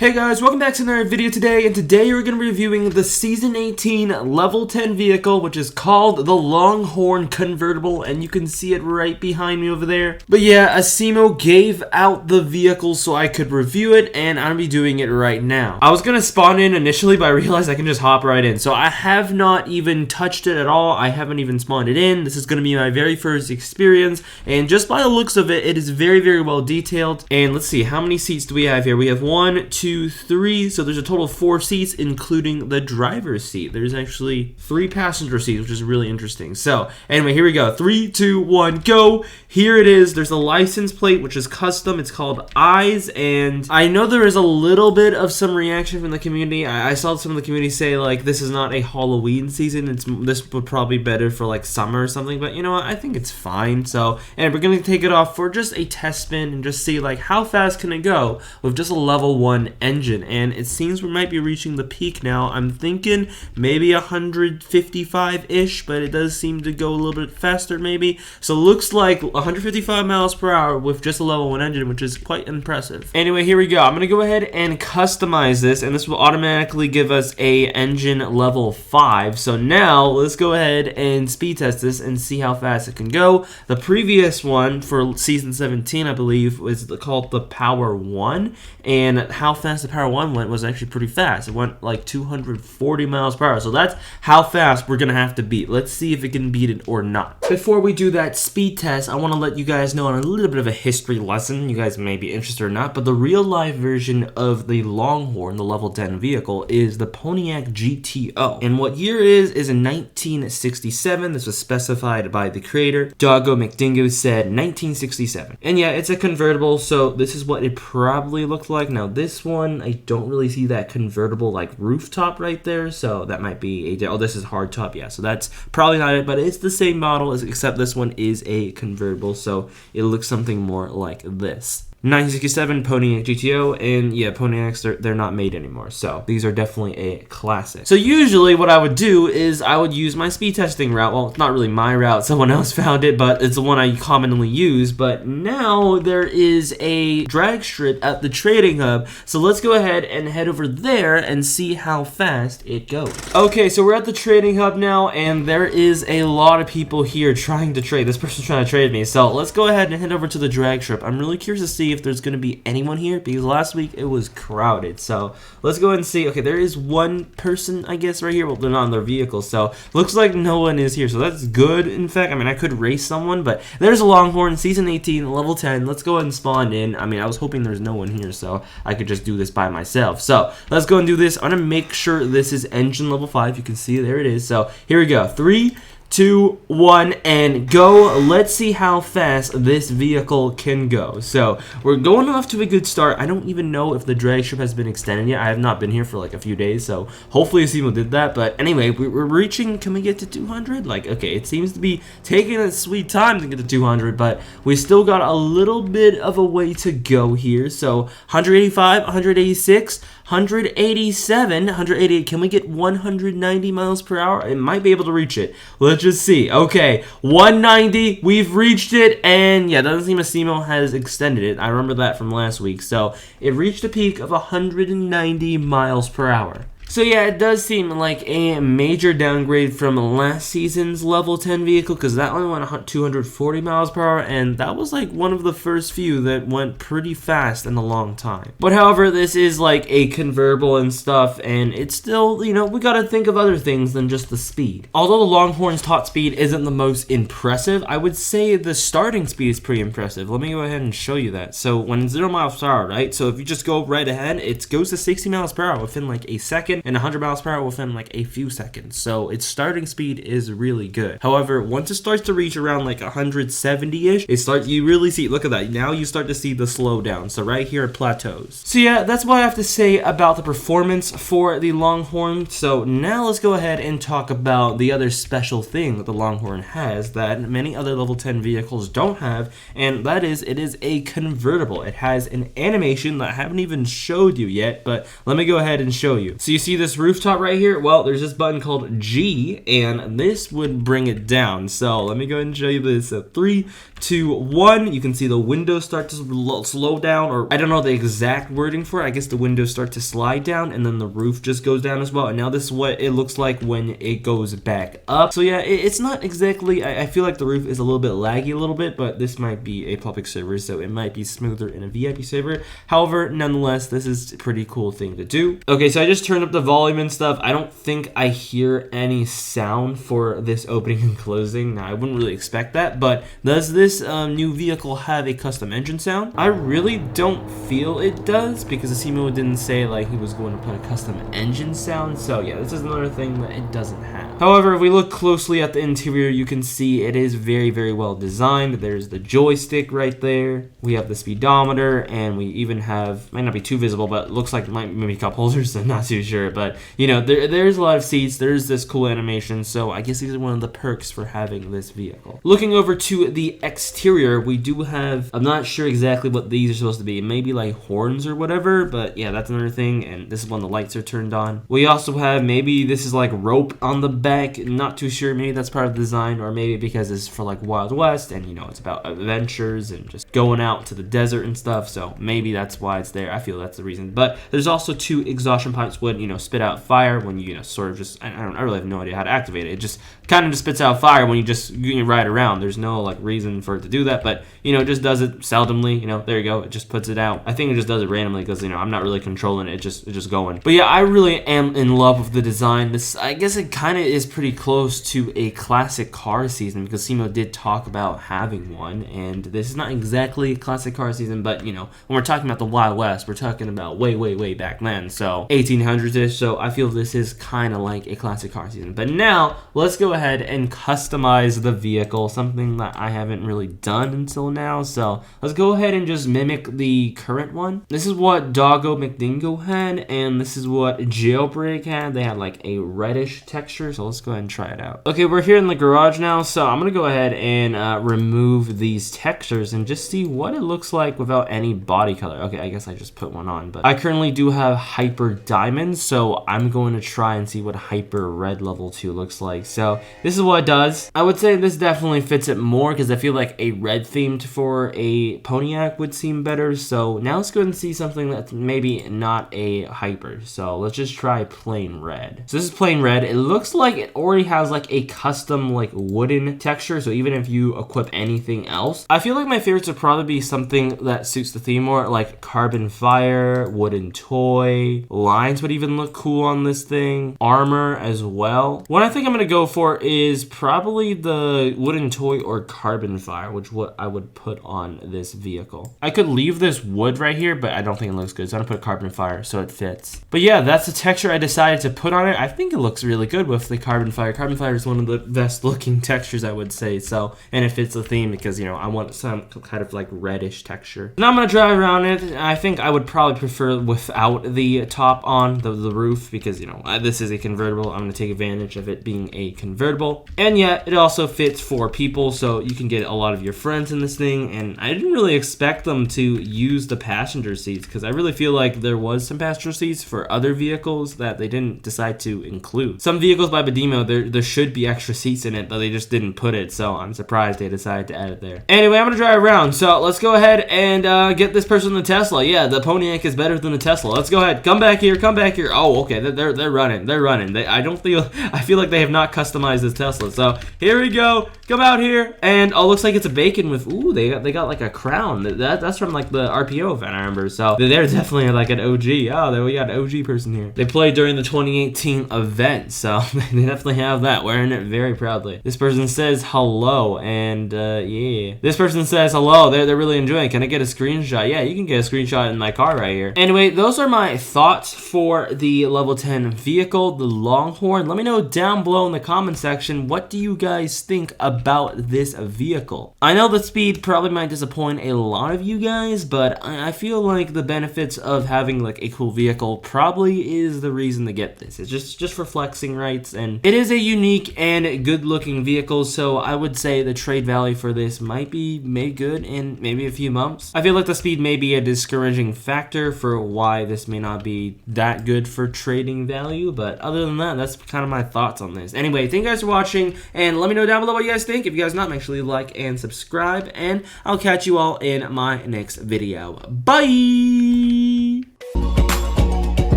Hey guys, welcome back to another video today, and today we're going to be reviewing the Season 18 Level 10 vehicle, which is called the Longhorn Convertible, and you can see it right behind me over there. But yeah, Asimo gave out the vehicle so I could review it, and I'm going to be doing it right now. I was going to spawn in initially, but I realized I can just hop right in. So I have not even touched it at all. I haven't even spawned it in. This is going to be my very first experience, and just by the looks of it, it is very, very well detailed. And let's see, how many seats do we have here? We have 1, 2, 3, so there's a total of 4 seats, including the driver's seat. There's actually 3 passenger seats, which is really interesting. So anyway, here we go. 3, 2, 1, go. Here it is. There's a license plate, which is custom. It's called Eyes, and I know there is a little bit of some reaction from the community. I saw some of the community say like this is not a Halloween season. This would probably be better for like summer or something, but you know what? I think it's fine. So, and we're gonna take it off for just a test spin and just see like how fast can it go with just a level 1 engine. And it seems we might be reaching the peak now. I'm thinking maybe 155-ish, but it does seem to go a little bit faster maybe. So looks like 155 miles per hour with just a level 1 engine, which is quite impressive. Anyway, here we go. I'm gonna go ahead and customize this, and this will automatically give us a engine level 5. So now let's go ahead and speed test this and see how fast it can go. The previous one for season 17, I believe, was called the Power 1, and how fast the Power 1 went was actually pretty fast. It went like 240 miles per hour. So that's how fast we're gonna have to beat. Let's see if it can beat it or not. Before we do that speed test, I want to let you guys know on a little bit of a history lesson. You guys may be interested or not, but the real life version of the Longhorn, the level 10 vehicle, is the Pontiac GTO. And what year it is in 1967. This was specified by the creator. Doggo McDingo said 1967. And yeah, it's a convertible, so this is what it probably looked like. Now this one, I don't really see that convertible like rooftop right there, so that might be a, oh, this is hardtop, yeah, so that's probably not it, but it's the same model, except this one is a convertible, so it looks something more like this. 1967 Pontiac GTO, and yeah, Pontiacs, they're not made anymore, so these are definitely a classic. So usually what I would do is I would use my speed testing route. Well, it's not really my route, someone else found it, but it's the one I commonly use. But now there is a drag strip at the trading hub, so let's go ahead and head over there and see how fast it goes. Okay, so we're at the trading hub now, and there is a lot of people here trying to trade. This person's trying to trade me, so let's go ahead and head over to the drag strip. I'm really curious to see if there's going to be anyone here, because last week it was crowded. So let's go ahead and see. Okay, there is one person, I guess, right here. Well, they're not on their vehicle, so looks like no one is here, so that's good. In fact, I mean, I could race someone, but there's a Longhorn, season 18, level 10. Let's go ahead and spawn in. I mean, I was hoping there's no one here, so I could just do this by myself. So let's go and do this. I'm gonna make sure this is engine level 5. You can see there it is. So here we go. 3, 2, 1, and go. Let's see how fast this vehicle can go. So we're going off to a good start. I don't even know if the drag strip has been extended yet. I have not been here for like a few days, so hopefully Asimo did that. But anyway, we're reaching. Can we get to 200? Like, okay, it seems to be taking a sweet time to get to 200, but we still got a little bit of a way to go here. So 185, 186, 187, 188. Can we get 190 miles per hour? It might be able to reach it. Let's just see. Okay, 190. We've reached it, and yeah, doesn't seem Asimo has extended it. I remember that from last week. So it reached a peak of 190 miles per hour. So yeah, it does seem like a major downgrade from last season's level 10 vehicle, because that one went 240 miles per hour, and that was like one of the first few that went pretty fast in a long time. But however, this is like a convertible and stuff, and it's still, you know, we gotta think of other things than just the speed. Although the Longhorn's top speed isn't the most impressive, I would say the starting speed is pretty impressive. Let me go ahead and show you that. So when 0 miles per hour, right? So if you just go right ahead, it goes to 60 miles per hour within like a second, and 100 miles per hour within like a few seconds. So its starting speed is really good. However, once it starts to reach around like 170-ish, you really see, look at that. Now you start to see the slowdown. So right here it plateaus. So yeah, that's what I have to say about the performance for the Longhorn. So now let's go ahead and talk about the other special thing that the Longhorn has that many other level 10 vehicles don't have, and that is it is a convertible. It has an animation that I haven't even showed you yet, but let me go ahead and show you. So you see see this rooftop right here? Well, there's this button called G, and this would bring it down. So let me go ahead and show you this. 3, 2, 1. You can see the windows start to slow down, or I don't know the exact wording for it. I guess the windows start to slide down, and then the roof just goes down as well. And now this is what it looks like when it goes back up. So yeah, it's not exactly, I feel like the roof is a little bit laggy a little bit, but this might be a public server, so it might be smoother in a VIP server. However, nonetheless, this is a pretty cool thing to do. Okay, so I just turned up the volume and stuff. I don't think I hear any sound for this opening and closing. Now, I wouldn't really expect that, but does this new vehicle have a custom engine sound? I really don't feel it does, because the CMO didn't say like he was going to put a custom engine sound. So yeah, this is another thing that it doesn't have. However, if we look closely at the interior, you can see it is very, very well designed. There's the joystick right there. We have the speedometer, and we even have, might not be too visible, but it looks like it might maybe cup holders. I'm not too sure, but you know, there's a lot of seats. There's this cool animation. So I guess these are one of the perks for having this vehicle. Looking over to the exterior, we do have, I'm not sure exactly what these are supposed to be. Maybe like horns or whatever, but yeah, that's another thing. And this is when the lights are turned on. We also have, maybe this is like rope on the back. Not too sure. Maybe that's part of the design, or maybe because it's for like Wild West, and you know, it's about adventures and just going out to the desert and stuff. So maybe that's why it's there. I feel that's the reason. But there's also 2 exhaustion pipes would, you know, spit out fire when you sort of just, I really have no idea how to activate it. It just kind of just spits out fire when you ride around. There's no like reason for it to do that, but you know, it just does it seldomly. You know, there you go. It just puts it out. I think it just does it randomly because, you know, I'm not really controlling it. It's just going. But yeah, I really am in love with the design. This, I guess it kind of is pretty close to a classic car season, because Simo did talk about having one, and this is not exactly a classic car season, but you know, when we're talking about the Wild West, we're talking about way back then, so 1800s-ish. So I feel this is kind of like a classic car season. But now let's go ahead and customize the vehicle, something that I haven't really done until now. So let's go ahead and just mimic the current one. This is what Doggo McDingo had, and this is what Jailbreak had. They had like a reddish texture, so let's go ahead and try it out. Okay, we're here in the garage now, so I'm gonna go ahead and remove these textures and just see what it looks like without any body color. Okay, I guess I just put one on, but I currently do have Hyper Diamonds, so I'm going to try and see what Hyper Red Level 2 looks like. So this is what it does. I would say this definitely fits it more, because I feel like a red themed for a Pontiac would seem better. So now let's go ahead and see something that's maybe not a Hyper. So let's just try plain red. So this is plain red. It looks like it already has like a custom like wooden texture, so even if you equip anything else, I feel like my favorites would probably be something that suits the theme more, like carbon fire, wooden toy, lines would even look cool on this thing, armor as well. What I think I'm gonna go for is probably the wooden toy or carbon fire, which what I would put on this vehicle. I could leave this wood right here, but I don't think it looks good, so I'm gonna put carbon fire so it fits. But yeah, that's the texture I decided to put on it. I think it looks really good with the carbon fire. Carbon fire is one of the best looking textures, I would say. So, and it fits the theme because, you know, I want some kind of like reddish texture. Now I'm gonna drive around it. I think I would probably prefer without the top on, the roof, because, you know, this is a convertible. I'm gonna take advantage of it being a convertible. And yet it also fits 4 people, so you can get a lot of your friends in this thing. And I didn't really expect them to use the passenger seats, because I really feel like there was some passenger seats for other vehicles that they didn't decide to include. Some vehicles by Badimo, there should be extra seats in it, but they just didn't put it, so I'm surprised they decided to add it there. Anyway, I'm gonna drive around, so let's go ahead and get this person the Tesla. Yeah, the Pontiac is better than the Tesla. Let's go ahead. Come back here. Come back here. Oh, okay. They're running. They're running. I feel like they have not customized this Tesla. So here we go. Come out here, and oh, looks like it's a bacon with, ooh, they got like a crown. That's from like the RPO event, I remember. So they're definitely like an OG. Oh, there we got an OG person here. They played during the 2018 event, so they definitely have that, wearing it very proudly. This person says hello, and yeah. This person says hello. They're really enjoying it. Can I get a screenshot? Yeah, you can get a screenshot in my car right here. Anyway, those are my thoughts for the level 10 vehicle, the Longhorn. Let me know down below in the comment section, what do you guys think about this vehicle? I know the speed probably might disappoint a lot of you guys, but I feel like the benefits of having like a cool vehicle probably is the reason to get this. It's just for flexing rights, and and it is a unique and good looking vehicle, so I would say the trade value for this might be made good in maybe a few months. I feel like the speed may be a discouraging factor for why this may not be that good for trading value, but other than that, that's kind of my thoughts on this. Anyway, thank you guys for watching, and let me know down below what you guys think. If you guys not, make sure you like and subscribe, and I'll catch you all in my next video. Bye!